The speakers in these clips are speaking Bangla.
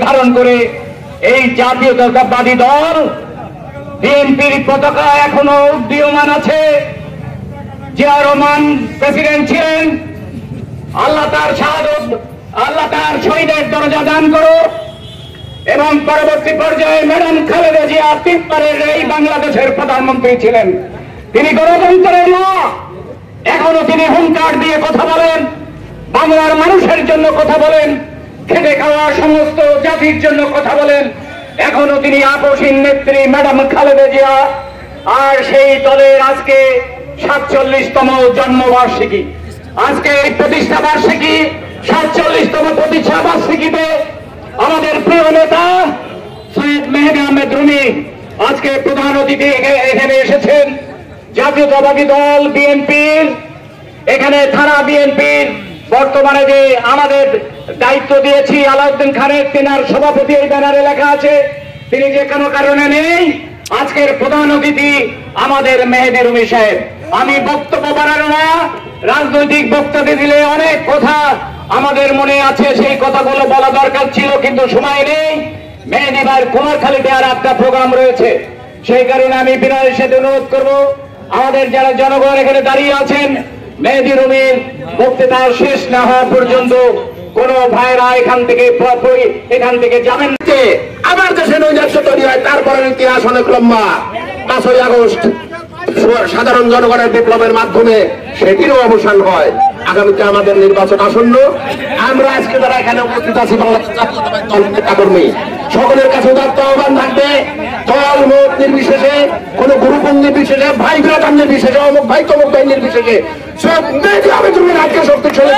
ধারণ করে এই জাতীয়তাবাদী দল বিএনপির পতাকা এখনো উড্ডীয়মান আছে। জিয়া রহমান প্রেসিডেন্ট ছিলেন, আল্লাহ তার শাহাদত, আল্লাহ তার শহীদের দরজা দান করো। এবং পরবর্তী পর্যায়ে ম্যাডাম খালেদা জিয়া 3 বারের এই বাংলাদেশের প্রধানমন্ত্রী ছিলেন। তিনি গণতন্ত্রের মা, এখনো তিনি হুঙ্কার দিয়ে কথা বলেন, বাংলার মানুষের জন্য কথা বলেন, খেটে খাওয়া সমস্ত জাতির জন্য কথা বলেন। এখনো তিনি আপসীন নেত্রী ম্যাডাম খালেদা জিয়া। আর সেই দলের আজকে 47তম জন্মবার্ষিকী, আজকে এই প্রতিষ্ঠা বার্ষিকী, 47তম প্রতিষ্ঠা বার্ষিকীতে আমাদের প্রিয় নেতা সৈয়দ মেহেদী আহমেদ রুমী আজকে প্রধান অতিথি এখানে এসেছেন। জাতীয়তাবাদী দল বিএনপির এখানে থানা বিএনপির বর্তমানে যে আমাদের দায়িত্ব দিয়েছি আলাউদ্দিন খানের, তেনার সভাপতি এই ব্যানারে লেখা আছে, তিনি যে কোনো কারণে নেই। আজকের প্রধান অতিথি আমাদের মেহেদী রুমী সাহেব। আমি বক্তব্য বাড়ানো না, রাজনৈতিক বক্তব্য দিলে অনেক কথা আমাদের মনে আছে, সেই কথাগুলো বলা দরকার ছিল, কিন্তু সময় নেই। মেহেদী ভাইয়ের কুমারখালীতে আর একটা প্রোগ্রাম রয়েছে, সেই কারণে আমি বিনয়ের সাথে অনুরোধ করবো আমাদের যারা জনগণ এখানে দাঁড়িয়ে আছেন, মেহেদী রুমীর বক্তৃতা শেষ না হওয়া পর্যন্ত কোন ভাইরা এখান থেকে যাবেন। আমার দেশে নৈরাজ্য তৈরি হয়, তারপরে ইতিহাস অনেক লম্বা। 5ই আগস্ট সাধারণ জনগণের বিপ্লবের মাধ্যমে সেটিরও অবসান হয়। আগামীতে আমাদের নির্বাচন আসন্ন। আমরা আজকে যারা এখানে উপস্থিত আছি বাংলাদেশ জাতীয়তাবাদী দল নেতাকর্মী, সকলের কাছে উদাত্ত আহ্বান থাকবে, দল মত নির্বিশেষে, কোন গ্রুপ নির্বিশেষে, ভাই ব্রাদার নির্বিশেষে, অমুক ভাই তমুক ভাই নির্বিশেষে সব মেয়েদি হবে তুমি রাজ্য শক্তিশালী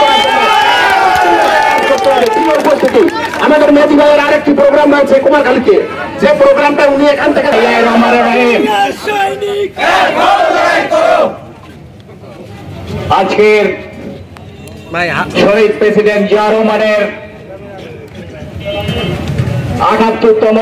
উপস্থিতি। আমাদের মেহেদী ভাইয়ের আরেকটি প্রোগ্রাম রয়েছে কুমারখালীতে, যে প্রোগ্রামটা উনি এখান থেকে আজকের শহীদ প্রেসিডেন্ট জিয়া রহমানের 78তম